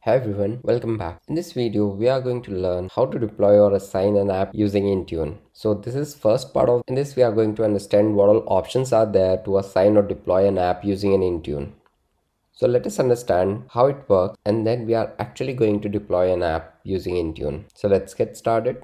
Hi everyone, welcome back. In this video, we are going to learn how to deploy or assign an app using Intune. So this is first part of in this we are going to understand what all options are there to assign or deploy an app using an Intune. So let us understand how it works and then we are actually going to deploy an app using Intune. So let's get started.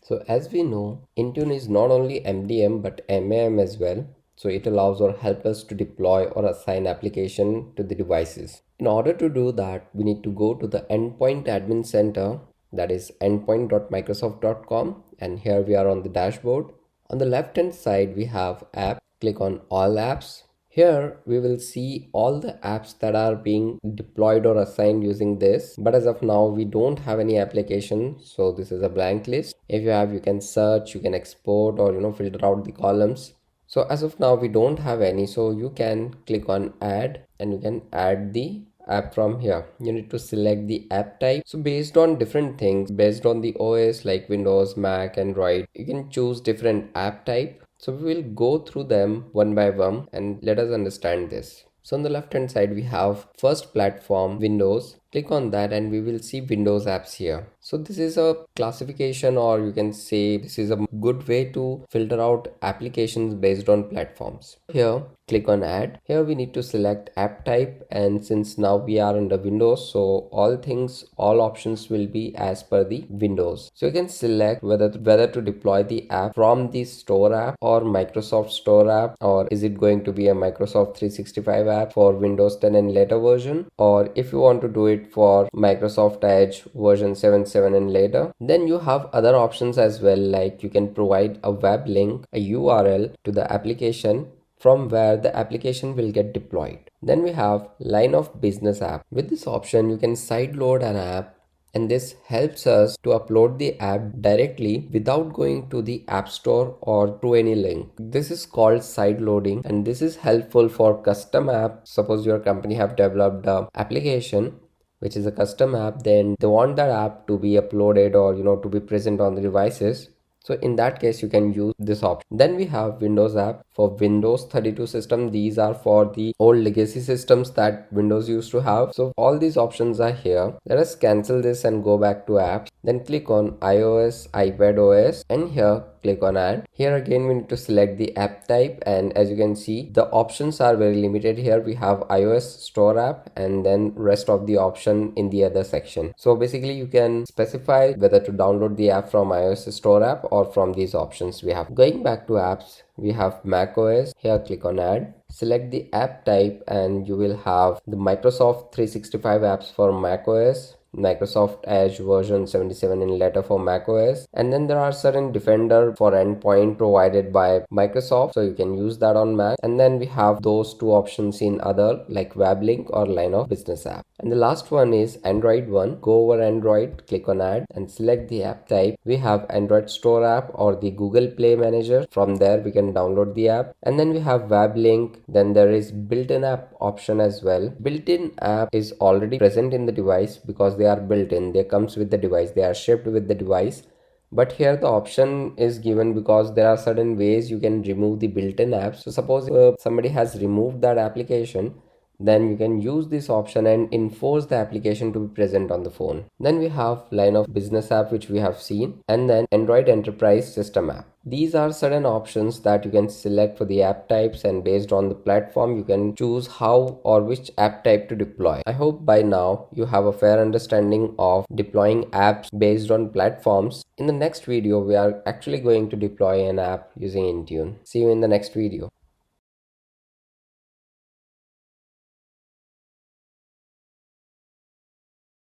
So as we know, Intune is not only MDM but MAM as well. So it allows or helps us to deploy or assign application to the devices. In order to do that, we need to go to the Endpoint Admin Center, that is endpoint.microsoft.com, and here we are on the dashboard. On the left hand side, we have app. Click on all apps. Here we will see all the apps that are being deployed or assigned using this, but as of now we don't have any application, so this is a blank list. If you have, you can search, you can export, or filter out the columns. So as of now we don't have any, so you can click on add and you can add the app from here. You need to select the app type. So based on different things, based on the OS like Windows, Mac, Android, you can choose different app type. So we will go through them one by one and let us understand this. So on the left hand side we have first platform Windows. Click on that and we will see Windows apps here. So this is a classification, or you can say this is a good way to filter out applications based on platforms. Here click on add. Here we need to select app type, and since now we are under Windows, so all options will be as per the Windows. So you can select whether to deploy the app from the store app or Microsoft Store app, or is it going to be a Microsoft 365 app for Windows 10 and later version, or if you want to do it for Microsoft Edge version 7.7 and later. Then you have other options as well, like you can provide a web link, a URL to the application from where the application will get deployed. Then we have line of business app. With this option you can sideload an app, and this helps us to upload the app directly without going to the app store or through any link. This is called side loading, and this is helpful for custom app. Suppose your company have developed a application which is a custom app, then they want that app to be uploaded or to be present on the devices. So in that case you can use this option. Then we have Windows app for Windows 32 system. These are for the old legacy systems that Windows used to have. So all these options are here. Let us cancel this and go back to apps. Then click on iOS, iPad OS, and here click on add. Here again we need to select the app type, and as you can see the options are very limited. Here we have iOS store app and then rest of the option in the other section. So basically you can specify whether to download the app from iOS store app or from these options we have. Going back to apps, we have Mac OS. Here click on add, select the app type, and you will have the Microsoft 365 apps for Mac OS, Microsoft Edge version 77 and later for Mac OS, and then there are certain Defender for endpoint provided by Microsoft, so you can use that on Mac. And then we have those two options in other like web link or line of business app. And the last one is Android one. Go over Android, click on add and select the app type. We have Android Store app or the Google Play Manager. From there we can download the app. And then we have web link. Then there is built-in app option as well. Built-in app is already present in the device because they are built in. They comes with the device. They are shipped with the device. But here the option is given because there are certain ways you can remove the built-in apps. So suppose somebody has removed that application, then you can use this option and enforce the application to be present on the phone. Then we have line of business app, which we have seen, and then Android enterprise system app. These are certain options that you can select for the app types, and based on the platform you can choose how or which app type to deploy. I hope by now you have a fair understanding of deploying apps based on platforms. In the next video we are actually going to deploy an app using Intune. See you in the next video.